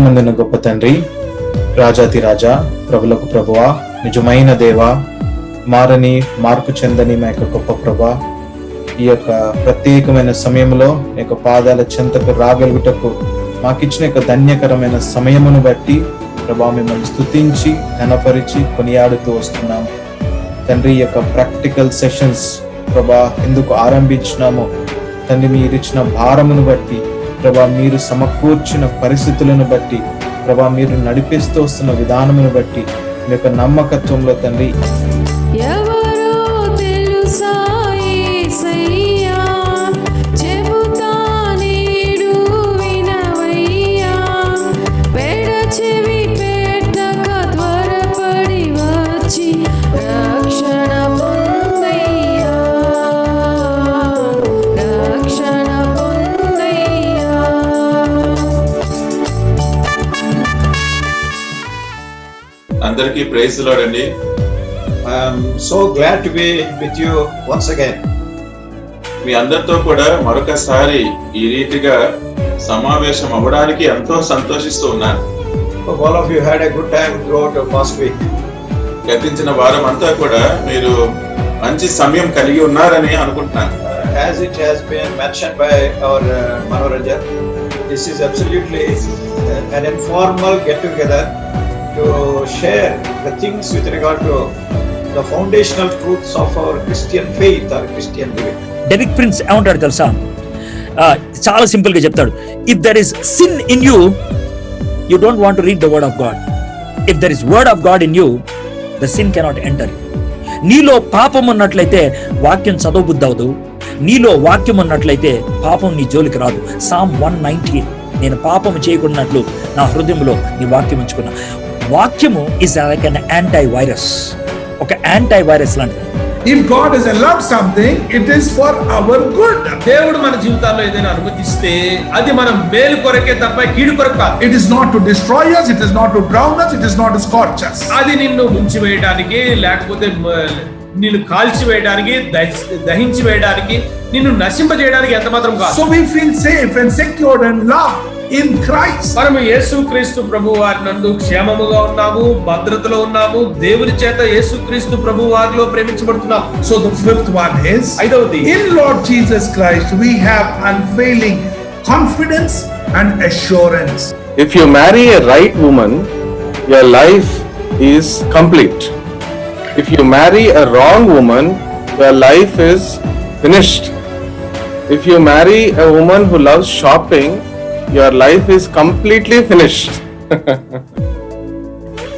పరలోకమందున్న గొప్ప తండ్రి, రాజాతి రాజా, ప్రభులకు ప్రభువా, నిజమైన దేవా, మారని మార్పు చెందని మా యొక్క గొప్ప ప్రభా, ఈ యొక్క ప్రత్యేకమైన సమయంలో మీ యొక్క పాదాల చెంతకు రాగలుగుటకు మాకిచ్చిన యొక్క ధన్యకరమైన సమయమును బట్టి ప్రభా మిమ్మల్ని స్తుతించి ఘనపరిచి కొనియాడుతూ వస్తున్నాము తండ్రి. ఈ యొక్క ప్రాక్టికల్ సెషన్స్ ప్రభా ఎందుకు ఆరంభించినామో తండ్రి, మీరిచ్చిన భారమును బట్టి ప్రభా, మీరు సమకూర్చిన పరిస్థితులను బట్టి ప్రభా, మీరు నడిపిస్తూ వస్తున్న విధానమును బట్టి మీ యొక్క నమ్మకత్వంలో తండ్రి అందరికీ ప్రైజ్ ది లార్డ్ అండి. I'm so glad to be with you once again. మీ అందరితో కూడా మరొకసారి ఈ రీతిగా సమావేశం అవ్వడానికి ఎంతో సంతోషిస్తూ ఉన్నాను. Hope all of you had a good time throughout the past week. గతించిన వారం అంతా కూడా మీరు మంచి సమయం కలిగి ఉన్నారని అనుకుంటున్నాను. As it has been mentioned by our Manoranjan, this is absolutely an informal get together to share the things with regard to the foundational truths of our Christian faith or Christian living. Derek Prince ఏమంటాడు తెలుసా? చాలా simple గా చెప్తాడు, if there is sin in you, you don't want to read the word of God. If there is word of God in you, the sin cannot enter. నీలో పాపం ఉన్నట్లయితే వాక్యం చదవబుద్ధి అవదు. నీలో వాక్యం ఉన్నట్లయితే పాపం నీ జోలికి రాదు. సామ్ 119, నేను పాపము చేయకున్నట్లు నా హృదయంలో నీ వాక్యం ఉంచుకున్నా. వాక్యము is like an anti virus, ఒక యాంటీ వైరస్ లాంటిది. If God has allowed something, it is for our good. దేవుడు మన జీవితాల్లో ఏదైనా అనుమతిస్తే అది మనం మేలు కొరకే తప్ప కీడు కొరకు కాదు. It is not to destroy us, it is not to drown us, it is not to scorch us. అది నిన్ను ముంచి వేయడానికి, లేకపోతే నిన్ను కాల్చి వేయడానికి, దహించి వేయడానికి, నిన్ను నశింపజేయడానికి ఎంత మాత్రం కాదు. So we feel safe and secured and loved in Christ. మనము యేసుక్రీస్తు ప్రభువు వారి నందు క్షేమముగా ఉన్నాము, భద్రతలో ఉన్నాము. దేవుని చేత యేసుక్రీస్తు ప్రభువు వారిలో ప్రేమించబడుతున్నాం. So the fifth one is, ఐదవది, in Lord Jesus Christ we have unfailing confidence and assurance. If you marry a right woman, your life is complete. If you marry a wrong woman, your life is finished. If you marry a woman who loves shopping, your life is completely finished.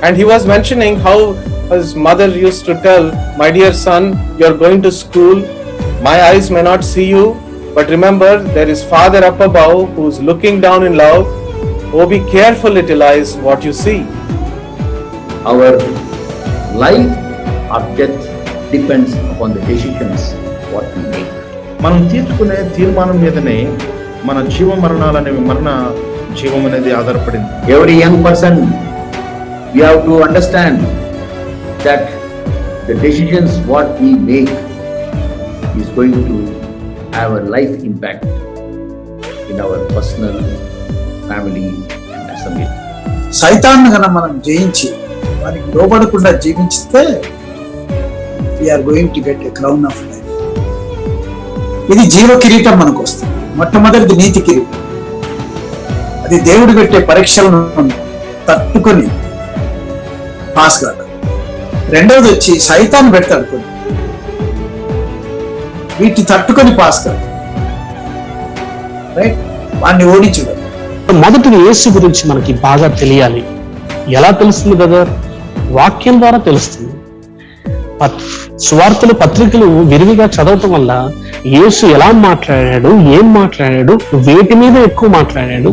And he was mentioning how his mother used to tell, my dear son, you are going to school, my eyes may not see you, but remember there is Father up above who is looking down in love. Oh, be careful, little eyes, what you see. Our life or death depends upon the decisions what we make. మనం తీసుకునే తీర్మానం మీదనే మన మరణ జీవం అనేది ఆధారపడింది. Every young person, we have to understand that the decisions what we make is going to have a life impact in our personal, family and assembly. సైతాన్ని గన మనం జయించి వారికి లోబడకుండా జీవించితే we are going to get a crown of life. ఇది జీవ కిరీటం మనకు వస్తుంది. మొట్టమొదటిది నీతి కిరీటం, అది దేవుడు పెట్టే పరీక్షలను తట్టుకొని పాస్ కాదు. రెండవది వచ్చి సైతాన్ని పెడతాడు కొన్ని, వీటిని తట్టుకొని పాస్ కాదు, రైట్, వాడిని ఓడించడు. మొదటిది యేసు గురించి మనకి బాగా తెలియాలి. ఎలా తెలుస్తుంది బ్రదర్? వాక్యం ద్వారా తెలుస్తుంది. సువార్తలు, పత్రికలు విరివిగా చదవటం వల్ల యేసు ఎలా మాట్లాడాడు, ఏం మాట్లాడాడు, వేటి మీద ఎక్కువ మాట్లాడాడు,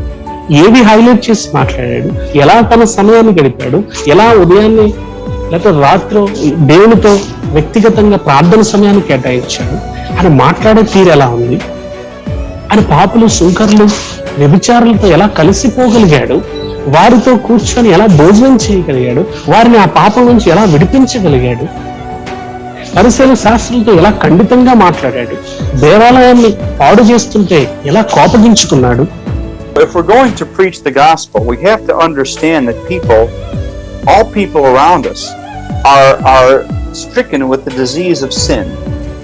ఏది హైలైట్ చేసి మాట్లాడాడు, ఎలా తన సమయాన్ని గడిపాడు, ఎలా ఉదయాన్నే లేకపోతే రాత్రి దేవునితో వ్యక్తిగతంగా ప్రార్థన సమయాన్ని కేటాయించాడు, ఆయన మాట్లాడే తీరు ఎలా ఉంది, ఆయన పాపులు, సుంకర్లు, వ్యభిచారులతో ఎలా కలిసిపోగలిగాడు, వారితో కూర్చొని ఎలా భోజనం చేయగలిగాడు, వారిని ఆ పాపం నుంచి ఎలా విడిపించగలిగాడు, పరిశీలన శాస్త్రులతో ఎలా ఖండితంగా మాట్లాడాడు, దేవాలయాన్ని పాడు చేస్తుంటే ఎలా కోపగించుకున్నాడు, If we're going to preach the gospel, we have to understand that all people around us are stricken with the disease of sin,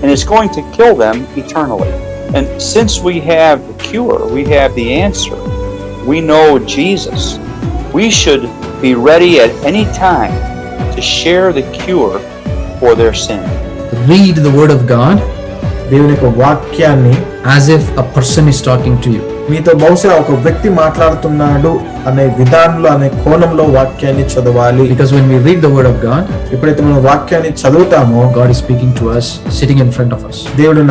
and it's going to kill them eternally. And since we have the cure, we have the answer, we know Jesus, we should be ready at any time to share the cure for their sin. Read the word of God దేవుని యొక్క వాక్యాన్ని as if a person is talking to you. మీతో బహుశా ఒక వ్యక్తి మాట్లాడుతున్నాడు అనే విధానంలో, అనే కోణంలో వాక్యాన్ని చదవాలి. Because when we read the word of God, ఎప్పుడైతే మనం వాక్యాన్ని చదువుతామో, God is speaking to us, sitting in front of us. దేవుడు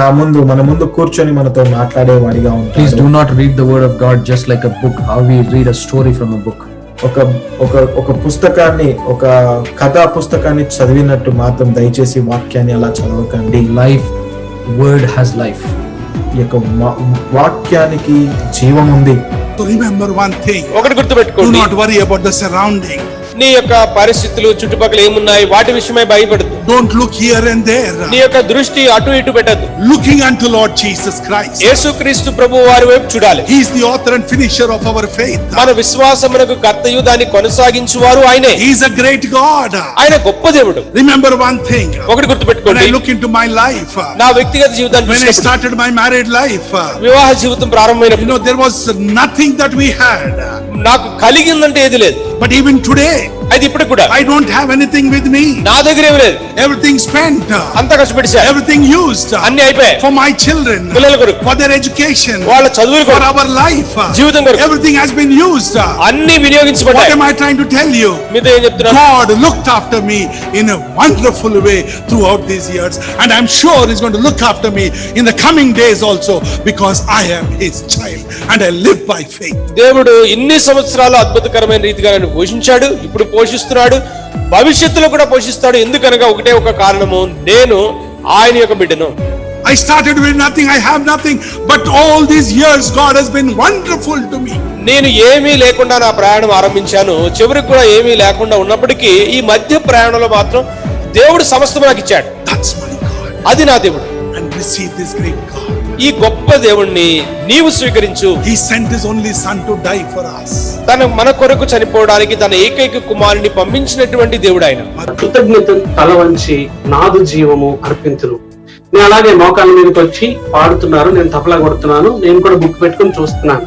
మన ముందు కూర్చొని మనతో మాట్లాడేవాడిగా ఉంటాడు. Please do not read the word of God just like a book, how we read a story from a book. ఒక పుస్తకాన్ని, ఒక కథా పుస్తకాన్ని చదివినట్టు మాత్రం దయచేసి వాక్యాన్ని అలా చదవకండి. Life, word has life. ఈ యొక్క వాక్యానికి జీవం ఉంది. So remember one thing. ఒకటి గుర్తుపెట్టుకోండి, Do not worry about the surrounding. నీ యొక్క పరిస్థితులు చుట్టుపక్కల ఏమున్నాయి వాటి విషయమై భయపడదు. Don't look here and there. నీ యొక్క దృష్టి అటు ఇటు పెట్టద్దు. Looking unto Lord Jesus Christ. యేసుక్రీస్తు ప్రభువు వారి వైపు చూడాలి. He is the author and finisher of our faith. మన విశ్వాసమునకు కర్తయు దాన్ని కొనసాగించువారు ఆయనే. He is a great God. ఆయన గొప్ప దేవుడు. Remember one thing. ఒకటి గుర్తుపెట్టుకోండి, When I look into my life, నా వ్యక్తిగత జీవితాన్ని when I చూసినప్పుడు, started my married life, వివాహ జీవితం ప్రారంభమైనప్పుడు, there was nothing that we had. నాకు కలిగిందంటే ఏది లేదు. But even today, అది ఇప్పుడు కూడా I don't have anything with me. నా దగ్గర ఏమీ లేదు. Everything spent. అంతా ఖర్చుపెట్టేశాను. Everything used. అన్ని అయిపోయాయి. For my children. పిల్లల కొరకు, For their education. వాళ్ళ చదువుల For కొరకు, our life. జీవితం కొరకు Everything has been used. అన్ని What వినియోగించబడ్డాయి. am I trying to tell you? మీతో ఏం చెప్తున్నాను? God looked after me in a wonderful way throughout these years, and I'm sure He's going to look after me in the coming days also, because I am His child and I live by faith. దేవుడు ఇన్ని సంవత్సరాలు అద్భుతకరమైన రీతిగా నన్ను పోషించాడు, ఇప్పుడు పోషిస్తున్నాడు, భవిష్యత్తులో కూడా పోషిస్తాడు. ఎందుకనగా ఒకటే ఒక కారణము, నేను ఆయన యొక్క బిడ్డను. I started with nothing, I have nothing, but all these years God has been wonderful to me. నేను ఏమీ లేకుండా నా ప్రయాణం ఆరంభించాను, చివరికి కూడా ఏమీ లేకుండా ఉన్నప్పటికీ ఈ మధ్య ప్రయాణంలో మాత్రం దేవుడు సమస్తం నాకు ఇచ్చాడు. That's my God. అది నా దేవుడు. And receive this great God. ఈ గొప్ప దేవుణ్ణి నీవు స్వీకరించు. He sent His only Son to die for us. తన మన కొరకు చనిపోవడానికి తన ఏకైక కుమారుని పంపించినటువంటి దేవుడు ఆయన. కృతజ్ఞత తల వంచి నాదు జీవము అర్పింతును. నేను అలాగే మోకాళ్ళ మీదకి వచ్చి పాడుతున్నారు, నేను తపలా కొడుతున్నాను, నేను కూడా బుక్ పెట్టుకుని చూస్తున్నాను.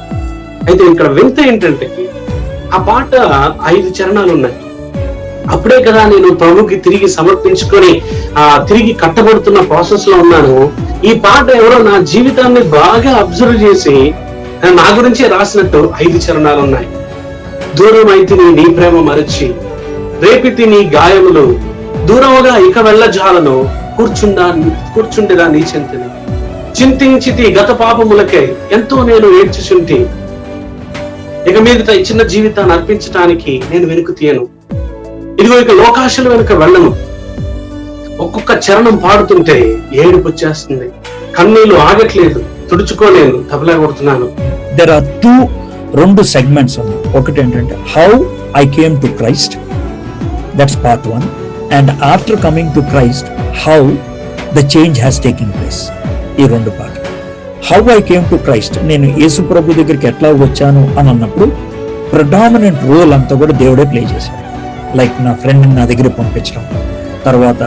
అయితే ఇక్కడ వింత ఏంటంటే ఆ పాట 5 చరణాలు ఉన్నాయి. అప్పుడే కదా నేను ప్రభుకి తిరిగి సమర్పించుకొని తిరిగి కట్టబడుతున్న ప్రాసెస్ లో ఉన్నాను. ఈ పాట ఎవరో నా జీవితాన్ని బాగా అబ్జర్వ్ చేసి నా గురించే రాసినట్టు 5 చరణాలు ఉన్నాయి. దూరం అయితే నీ ప్రేమ మరచి, రేపితి నీ గాయములు, దూరముగా ఇక వెళ్ళజాలను, కూర్చుండేదా నీ చింతని, చింతించితి గత పాపములకై ఎంతో నేను ఏడ్చుచుంటి, ఇక మీదట ఈ చిన్న జీవితాన్ని అర్పించడానికి నేను వెనుక తీయను, ఇదిగో ఇక లోకాశల వెనుక వెళ్ళను. ఒక్కొక్క చరణం పాడుతుంటే ఏడుపు వచ్చేస్తుంది, కన్నీళ్లు ఆగట్లేదు, తుడుచుకోలేను, తబలా కొడుతున్నాను. దెర్ ఆర్ రెండు సెగ్మెంట్స్ ఉన్నాయి. ఒకటి ఏంటంటే how I came to Christ, that's part 1, and after coming to Christ how the change has taking place. ఈ 2 part. How I came to Christ, నేను యేసు ప్రభు దగ్గరికి ఎట్లా వచ్చాను అని అన్నప్పుడు ప్రొడామినెంట్ రోల్ అంతా కూడా దేవుడే ప్లే చేశాడు. లైక్ నా ఫ్రెండ్ని నా దగ్గర పంపించడం, తర్వాత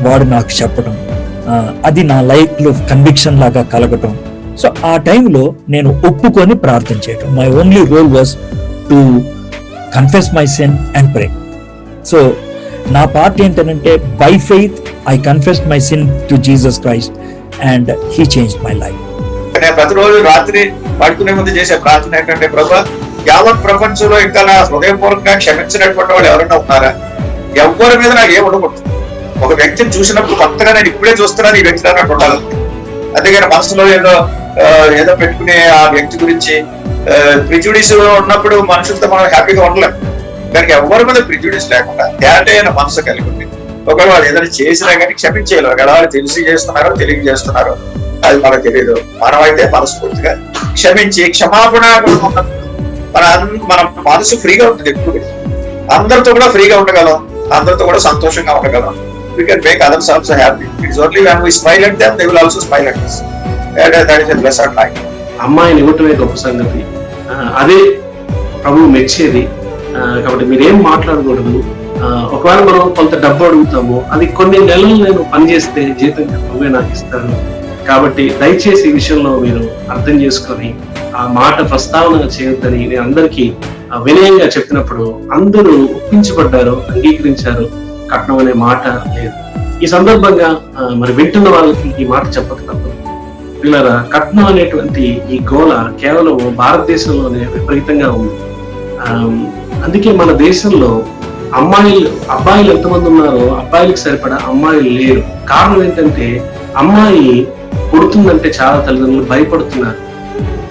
వాడు నాకు చెప్పడం, అది నా లైఫ్లో కన్విక్షన్ లాగా కలగటం. సో ఆ టైంలో నేను ఒప్పుకొని ప్రార్థన చేయటం. My only role was to confess my sin and pray. So నా పార్ట్ ఏంటంటే by faith I confessed my sin to Jesus Christ and he changed my life. నేను ప్రతిరోజు రాత్రి పడుకునే ముందు చేసే ప్రార్థన ఏంటంటే, ప్రభా యావత్ ప్రపంచంలో ఇంకా నా హృదయపూర్వకంగా క్షమించినటువంటి వాళ్ళు ఎవరైనా ఉన్నారా? ఎవరి మీద నాకు ఏం ఉండకూడదు. ఒక వ్యక్తిని చూసినప్పుడు కొత్తగా నేను ఇప్పుడే చూస్తున్నాను ఈ వ్యక్తి అన్నట్టు ఉండాలి. అందుకని మనసులో ఏదో పెట్టుకునే ఆ వ్యక్తి గురించి ప్రిజుడిస్ ఉన్నప్పుడు మనుషులతో మనం హ్యాపీగా ఉండలేము. దానికి ఎవరి మీద ప్రిజుడిస్ లేకుండా తేటైన మనసు కలిగి ఉంది. ఒకవేళ వాళ్ళు ఏదైనా చేసినా కానీ క్షమించేయాలి. ఒకవేళ వాళ్ళు తెలిసి చేస్తున్నారో తెలియ చేస్తున్నారో అది మనకు తెలియదు. మనమైతే మనస్ఫూర్తిగా క్షమించి క్షమాపణ మన మనసు ఫ్రీగా ఉంటుంది. ఎప్పుడు అందరితో కూడా ఫ్రీగా ఉండగలం, అందరితో కూడా సంతోషంగా ఉండగలం. We can make others also happy. It's only when we smile at them, they will also smile at us. That is a blessed life. అమ్మాయిని ఇవ్వటమే గొప్ప సంగతి. అదే ప్రభువు మెచ్చేది. కాబట్టి మీరేం మాట్లాడకూడదు. ఒకవేళ మనం కొంత డబ్బు అడుగుతాము, అది కొన్ని నెలలు నేను పనిచేస్తే జీతం ప్రభువే నాకు ఇస్తాడు. కాబట్టి దయచేసి ఈ విషయంలో మీరు అర్థం చేసుకొని ఆ మాట ప్రస్తావన చేయొద్దని నేను అందరికీ వినయంగా చెప్పినప్పుడు అందరూ ఒప్పించబడ్డారు, అంగీకరించారు. కట్నం అనే మాట లేదు. ఈ సందర్భంగా మరి వింటున్న వాళ్ళకి ఈ మాట చెప్పక తప్పదు. పిల్లరా, కట్నం అనేటువంటి ఈ గోల కేవలం భారతదేశంలోనే విపరీతంగా ఉంది. అందుకే మన దేశంలో అబ్బాయిలు ఎంతమంది ఉన్నారో అబ్బాయిలకు సరిపడా అమ్మాయిలు లేరు. కారణం ఏంటంటే అమ్మాయి పుడుతుందంటే చాలా తల్లిదండ్రులు భయపడుతున్నారు.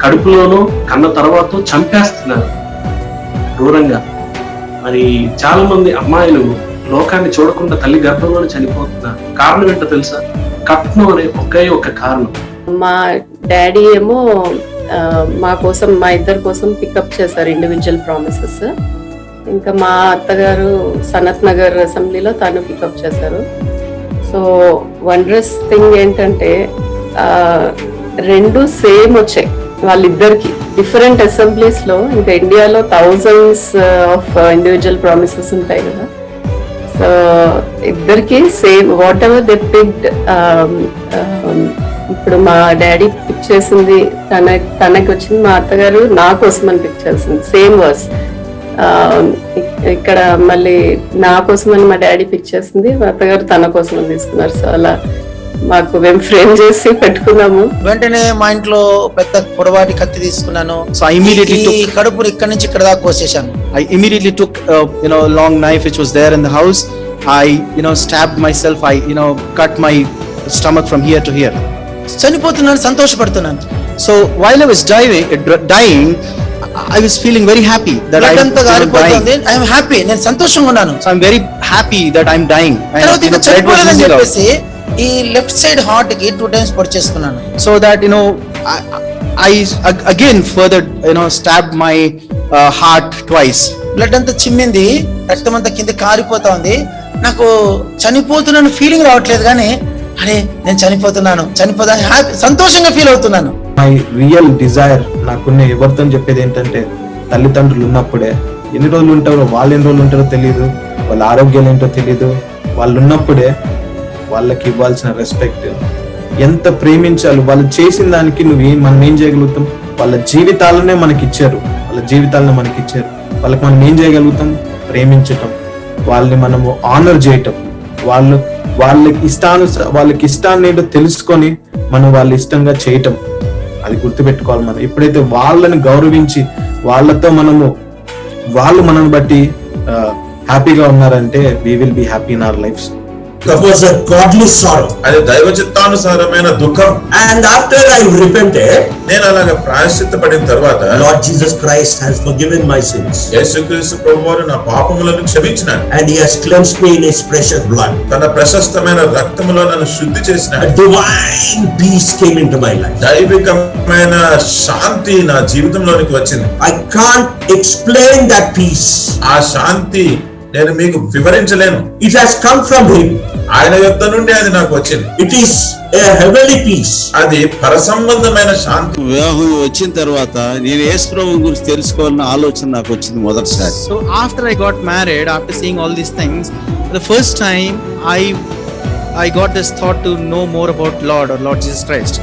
కడుపులోనూ కన్న తర్వాత చంపేస్తున్నారు దూరంగా. మరి చాలా మంది అమ్మాయిలు లోకాన్ని చూడకుండా తల్లి గర్భంలోనే చనిపోతున్నారు. కారణం ఏంటో తెలుసా? కట్నం అనే ఒకే ఒక కారణం. మా డాడీ ఏమో మా కోసం, మా ఇద్దరి కోసం పికప్ చేశారు ఇండివిజువల్ ప్రామిసెస్. ఇంకా మా అత్తగారు సనత్ నగర్ అసెంబ్లీలో తను పికప్ చేశారు. సో వండరస్ థింగ్ ఏంటంటే రెండు సేమ్ వచ్చాయి వాళ్ళిద్దరికి, డిఫరెంట్ అసెంబ్లీస్ లో. ఇంకా ఇండియాలో థౌజండ్స్ ఆఫ్ ఇండివిజువల్ ప్రామిసెస్ ఉంటాయి కదా. సో ఇద్దరికి same what ever they picked. ఇప్పుడు మా డాడీ పిక్ చేసింది తనకి వచ్చింది, మా అత్తగారు నా కోసం అని పిక్ చేసింది. Same verse. ఇక్కడ మళ్ళీ నా కోసం అని మా డాడీ పిక్ చేసింది, మా అత్తగారు తన కోసం అని తీసుకున్నారు. సో అలా మాకు మేము ఫ్రేమ్ చేసి పెట్టుకున్నాము. వెంటనే మా ఇంట్లో పెద్ద పొడవాటి కత్తి తీసుకున్నాను. సో ఐ ఇమిడియట్లీ కడుపుని ఇక్కడ నుంచి ఇక్కడ దాకా కోసేశాను. I immediately took long knife which was there in the house. I stabbed myself. I cut my stomach from here to here. చనిపోతున్నాను, సంతోషపడుతున్నాను. So while I was dying I was feeling very happy that I am happy. నేను సంతోషంగా ఉన్నాను. So I'm very happy that I'm dying. చనిపోలేదని చెప్పేసి ఈ left side heart కి 2 times పొడి చేసుకున్నాను. So that I again further stabbed my heart twice. Blood అంతా చిమ్మింది, రక్తం అంతా కింద కారిపోతా ఉంది. నాకు చనిపోతున్నాను ఫీలింగ్ రావట్లేదు, కానీ అరే నేను చనిపోతున్నాను హ్యాపీ, సంతోషంగా ఫీల్ అవుతున్నాను. మై రియల్ డిజైర్ నాకున్న ఎవరితో చెప్పేది ఏంటంటే, తల్లిదండ్రులు ఉన్నప్పుడే, ఎన్ని రోజులు ఉంటారో వాళ్ళు ఎన్ని రోజులు ఉంటారో తెలియదు, వాళ్ళ ఆరోగ్యాలు ఏంటో తెలియదు. వాళ్ళు ఉన్నప్పుడే వాళ్ళకి ఇవ్వాల్సిన రెస్పెక్ట్, ఎంత ప్రేమించాలి, వాళ్ళు చేసిన దానికి మనం ఏం చేయగలుగుతాం? వాళ్ళ జీవితాలనే మనకి ఇచ్చారు, వాళ్ళకి మనం ఏం చేయగలుగుతాం? ప్రేమించటం, వాళ్ళని మనము ఆనర్ చేయటం, వాళ్ళకి ఇష్టాన్ని ఏంటో తెలుసుకొని మనం వాళ్ళ ఇష్టంగా చేయటం. అది గుర్తుపెట్టుకోవాలి. మనం ఎప్పుడైతే వాళ్ళని గౌరవించి వాళ్ళు మనల్ని బట్టి హ్యాపీగా ఉన్నారంటే we will be happy in our lives. That was a godly sorrow. అది దైవ చిత్తానుసారమైన దుఃఖం. And after I repented, నేను అలాగా ప్రాయశ్చిత్తపడిన తర్వాత, Lord Jesus Christ has forgiven my sins. యేసుక్రీస్తు ప్రభువారు నా పాపములను క్షమించినాడు. And he has cleansed me in his precious blood. తన ప్రశస్తమైన రక్తములో నన్ను శుద్ధి చేసినాడు. A divine peace came into my life. దైవికమైన శాంతి నా జీవితంలోనికి వచ్చింది. I can't explain that peace. ఆ శాంతి నేను మీకు వివరించలేను. It has come from him. ఆయన యొద్ద నుండి అది నాకు వచ్చింది. It is a heavenly peace. అది పరసంబంధమైన శాంతి. వివాహం వచ్చిన తర్వాత నేను యేసు ప్రభువు గురించి తెలుసుకోవాలన్న ఆలోచన నాకు వచ్చింది మొదటిసారి. So after I got married, after seeing all these things, the first time I got this thought to know more about Lord Jesus Christ.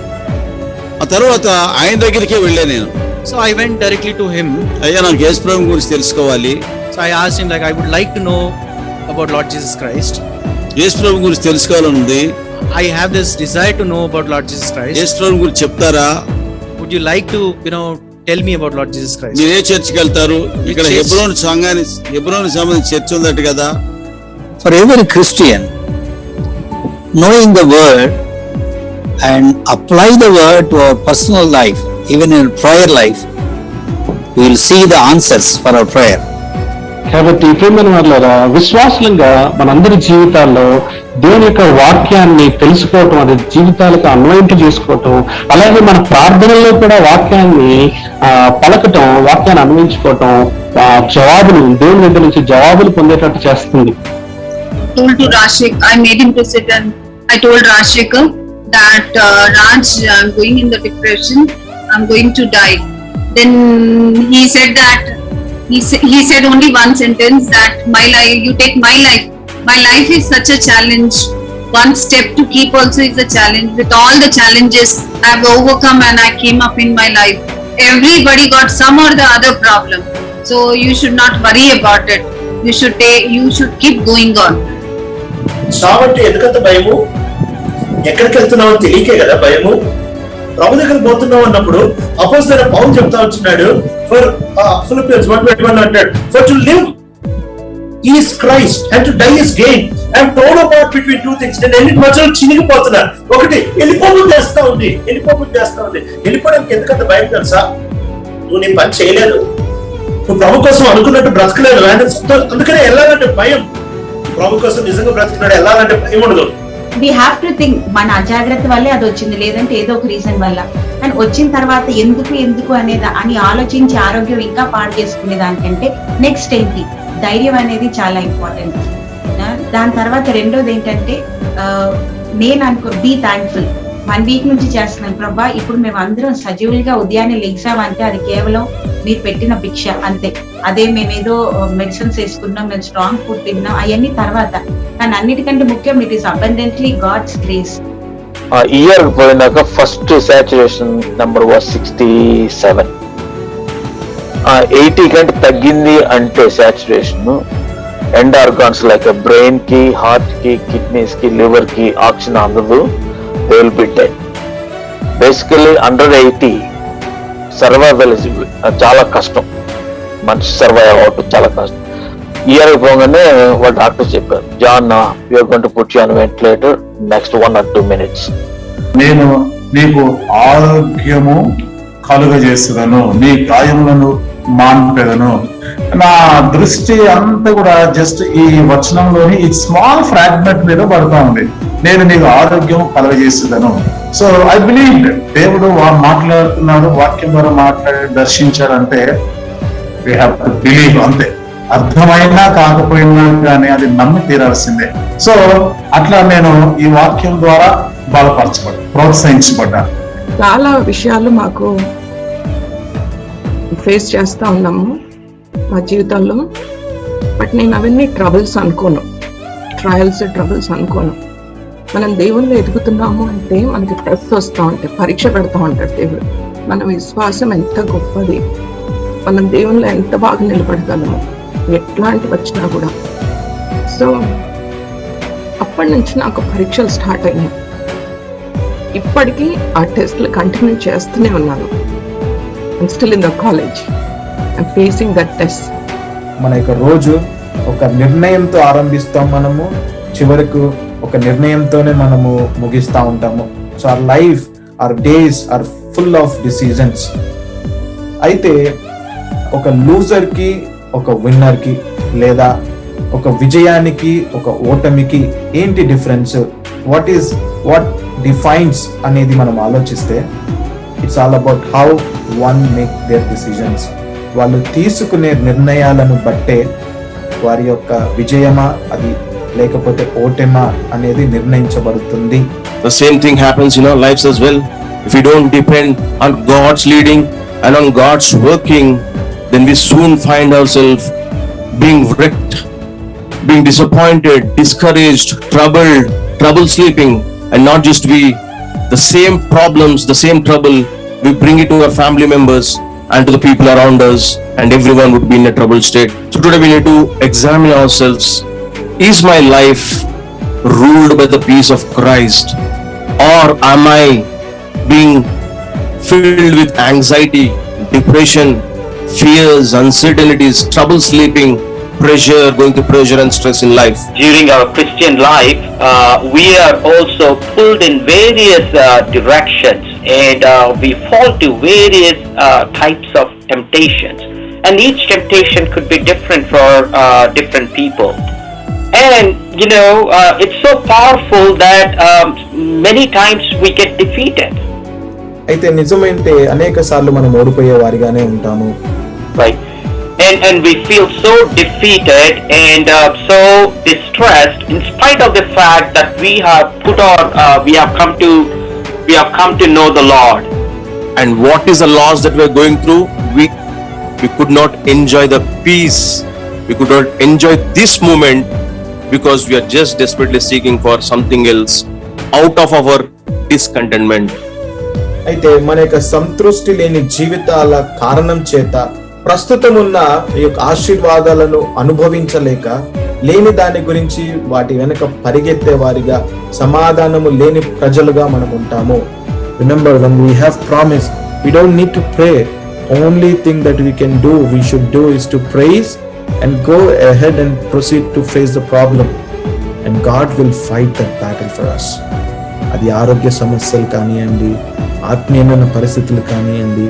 ఆ తర్వాత ఆయన దగ్గరికే వెళ్ళా నేను. So I went directly to him. అయ్యా నాకు యేసు ప్రభువు గురించి తెలుసుకోవాలి. So I asked him, like, I would like to know about Lord Jesus Christ. యేసు ప్రభువు గురించి తెలుసుకోవాలని ఉంది. I have this desire to know about Lord Jesus Christ. యేసు ప్రభువు గురించి చెప్తారా? Would you like to tell me about Lord Jesus Christ? మీరు ఏ చర్చికి వెళ్తారు? ఇక్కడ హెబ్రోను సంబంధించిన చర్చ్ ఉందట కదా. For every Christian, knowing the word and apply the word to our personal life, even in prayer life, we will see the answers for our prayer. కాబట్టి ప్రియమైన వారులారా, విశ్వాసులంగా మనందరి జీవితాల్లో దేవుని యొక్క వాక్యాన్ని తెలుసుకోవటం, అది జీవితాలకు అన్వయింపు చేసుకోవటం, అలాగే మన ప్రార్థనల్లో కూడా వాక్యాన్ని పలకటం, వాక్యాన్ని అన్వయించుకోవటం, జవాబులు దేవుని దగ్గర నుంచి జవాబులు పొందేటట్టు చేస్తుంది. I made him to sit and I told Rajshekar that Raj, I'm going in the depression, I'm going to die. Then he said that he said only one sentence that my life, you take my life. My life is such a challenge. One step to keep also is a challenge. With all the challenges I have overcome and I came up in my life, everybody got some or the other problem. So you should not worry about it. You should keep going on. చావంటే ఎందుకంత భయము? ఎక్కడికి వెళ్తున్నావో తెలియకే కదా భయము. ప్రభు దగ్గర పోతున్నావు అన్నప్పుడు అపోస్తలుడైన పౌలు చెప్తా ఉంటున్నాడు, ఫర్ ఫిలిపియన్స్ 1:21 అంటాడు, for to live is Christ and to die is gain. I am torn apart between two things. నేను ఎన్ని మధ్యలో చినిగిపోతున్నా. ఒకటి వెళ్ళిపోవడం చేస్తా ఉంది. వెళ్ళిపోవడానికి ఎందుకంత భయం తెలుసా? నువ్వు నీ పని చేయలేదు, నువ్వు ప్రభు కోసం అనుకున్నట్టు బ్రతకలేదు, అందుకనే వెళ్ళాలంటే భయం. ప్రభు కోసం నిజంగా బ్రతికినాడు, వెళ్ళాలంటే భయం ఉండదు. వి హ్యావ్ టు థింక్ మన అజాగ్రత్త వల్లే అది వచ్చింది, లేదంటే ఏదో ఒక రీజన్ వల్ల. కానీ వచ్చిన తర్వాత ఎందుకు అని ఆలోచించి ఆరోగ్యం ఇంకా పాడు చేసుకునే దానికంటే నెక్స్ట్ ఏంటి, ధైర్యం అనేది చాలా ఇంపార్టెంట్. దాని తర్వాత రెండోది ఏంటంటే నేను బీ థ్యాంక్ఫుల్. 1 వీక్ నుంచి చేస్తున్నాను ప్రభా, ఇప్పుడు మేము అందరం సజీవులుగా ఉదయాన్నే లెగ్సామంటే అది కేవలం మీరు పెట్టిన భిక్ష అంతే. అదే మేమేదో మెడిసిన్స్ వేసుకున్నాం, మేము స్ట్రాంగ్ ఫుడ్ తిన్నాం, అవన్నీ తర్వాత. కానీ అన్నిటికంటే ముఖ్యం it is abundantly God's grace. Year పోయినాక ఫస్ట్ సాచురేషన్ నెంబర్ వాస్ 67. 80 కంటే తగ్గింది అంటే saturation end organs like brain కి, హార్ట్ కి, కిడ్నీస్ కి, లివర్ కి ఆక్సిజన్ అందదు. They will be dead. Basically under 80 survival is చాలా కష్టం. మనిషి సర్వైవ్ అవటం చాలా కష్టం. ఇయర్ అయిపోగానే వాళ్ళ డాక్టర్ చెప్పారు, John you're going to put you on ventilator next 1 or 2 minutes. నేను నీకు ఆరోగ్యము కలుగజేస్తుదను, నీ గాయములను మాన్పెదను. నా దృష్టి అంతా కూడా జస్ట్ ఈ వచనంలోని ఈ స్మాల్ ఫ్రాగ్మెంట్ మీద పడుతూ ఉంది. నేను నీకు ఆరోగ్యం కలగజేస్తున్నాను. సో ఐ బిలీవ్ దేవుడు మాట్లాడుతున్నాడు, వాక్యం ద్వారా మాట్లాడి దర్శించాడంటే వీ హ్యావ్ టు బిలీవ్. అంతే, అర్థమైనా కాకపోయినా కానీ అది నమ్మి తీరాల్సిందే. సో అట్లా నేను ఈ వాక్యం ద్వారా ప్రోత్సహించబడ్డా. చాలా విషయాలు మాకు ఫేస్ చేస్తా ఉన్నాము మా జీవితంలో. బట్ నేను అవన్నీ ట్రబుల్స్ అనుకోను, ట్రబుల్స్ అనుకోను. మనం దేవుళ్ళు ఎదుగుతున్నాము అంటే మనకి టెస్ట్ వస్తూ ఉంటాయి, పరీక్ష పెడతా ఉంటాడు దేవుడు. మన విశ్వాసం ఎంత గొప్పది, మనం దేవుళ్ళు ఎంత బాగా నిలబడగలము ఎట్లాంటి వచ్చినా కూడా. సో అప్పటి నుంచి నాకు పరీక్షలు స్టార్ట్ అయినాయి. ఇప్పటికీ ఆ టెస్ట్లు కంటిన్యూ చేస్తూనే ఉన్నాను. I'm still in the college, I'm facing that test. మన యొక్క రోజు ఒక నిర్ణయంతో ఆరంభిస్తాం, మనము చివరకు ఒక నిర్ణయంతోనే మనము ముగిస్తూ ఉంటాము. So our life, our days are full of decisions. అయితే ఒక లూజర్కి, ఒక విన్నర్కి, లేదా ఒక విజయానికి, ఒక ఓటమికి ఏంటి డిఫరెన్స్, వాట్ డిఫైన్స్ అనేది మనం ఆలోచిస్తే it's all about how one make their decisions. వాళ్ళు తీసుకునే నిర్ణయాలను బట్టే వారి యొక్క విజయమా అది లేకపోతే ఓటమా అనేది నిర్ణయించబడుతుంది. The same thing happens in our lives as well. If we don't depend on God's leading and on God's working, then we soon find ourselves being wrecked, being disappointed, discouraged, trouble sleeping, and not just we, the same problems, the same trouble, we bring it to our family members and to the people around us, and everyone would be in a troubled state. So today we need to examine ourselves. Is my life ruled by the peace of Christ, or am I being filled with anxiety, depression, fears, uncertainties, trouble sleeping, pressure, going through pressure and stress in life? During our Christian life, we are also pulled in various directions, and we fall to various types of temptations, and each temptation could be different for different people. And it's so powerful that many times we get defeated. అయితే నిజమైతే అనేక సార్లు మనం ఓడిపోయే వారిగానే ఉంటాము. Right. And we feel so defeated and so distressed in spite of the fact that we have come to know the Lord. And what is the loss that we are going through? We could not enjoy the peace. We could not enjoy this moment because we are just desperately seeking for something else out of our discontentment. అయితే మన యొక్క సంతృష్టి లేని జీవితాల కారణం చేత ప్రస్తుతం ఉన్న ఈ యొక్క ఆశీర్వాదాలను అనుభవించలేక లేని దాని గురించి వాటి వెనక పరిగెత్తే వారిగా సమాధానము లేని ప్రజలుగా మనం ఉంటాము. Remember, when we have promise, we don't need to pray. Only thing that we should do is to praise and go ahead and proceed to face the problem. And God will fight that battle for us. అది ఆరోగ్య సమస్యలు కానివ్వండి, ఆత్మీయమైన పరిస్థితులు కానివ్వండి,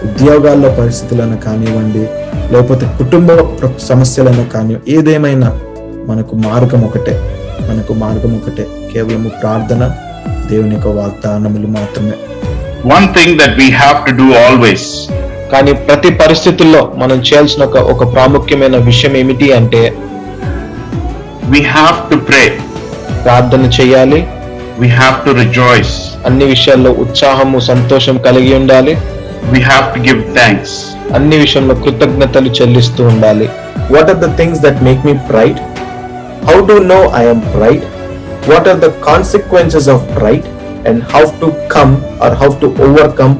ఉద్యోగాల్లో పరిస్థితులను కానివ్వండి, లేకపోతే కుటుంబ సమస్యలను కానివ్వండి, ఏదేమైనా మనకు మార్గం ఒకటే, కేవలము ప్రార్థన, దేవుని యొక్క వాగ్దానములు మాత్రమే. One thing that we have to do always, కానీ ప్రతి పరిస్థితుల్లో మనం చేయాల్సిన ఒక ప్రాముఖ్యమైన విషయం ఏమిటి అంటే we have to pray, ప్రార్థన చేయాలి, we have to rejoice, అన్ని విషయాల్లో ఉత్సాహము సంతోషం కలిగి ఉండాలి, we have to give thanks. అన్ని విషయంలో కృతజ్ఞతలు చెల్లిస్తూ ఉండాలి. What are the things that make me pride? How to know I am pride? What are the consequences of pride and how to come or how to overcome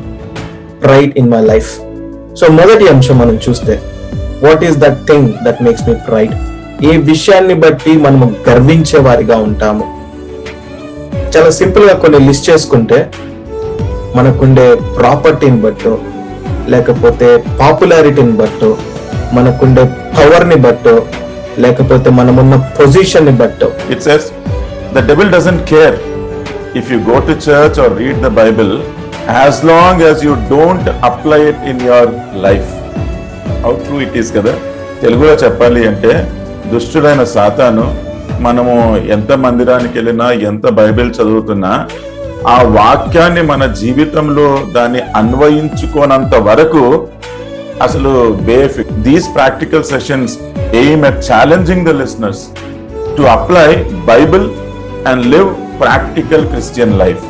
pride in my life? So మొదటి అంశం మనం చూస్తే what is that thing that makes me pride? ఏ విషయాన్ని బట్టి మనము గర్వించే వారిగా ఉంటాము? చాలా సింపుల్ గా కొన్ని లిస్ట్ చేసుకుంటే మనకుండే ప్రాపర్టీని బట్టో, లేకపోతే పాపులారిటీని బట్టో, మనకుండే పవర్ ని బట్టో, లేకపోతే మనమున్న పొజిషన్ ని బట్టో. It says the devil doesn't care if you go to church or read the Bible as long as you don't apply it in your life. How true it is కదా. తెలుగులో చెప్పాలి అంటే దుష్టుడైన సాతాను మనము ఎంత మందిరానికి వెళ్ళినా, ఎంత బైబిల్ చదువుతున్నా, ఆ వాక్యాన్ని మన జీవితంలో దాన్ని అన్వయించుకోనంత వరకు అసలు these practical sessions aim at challenging the listeners to apply Bible and live practical Christian life.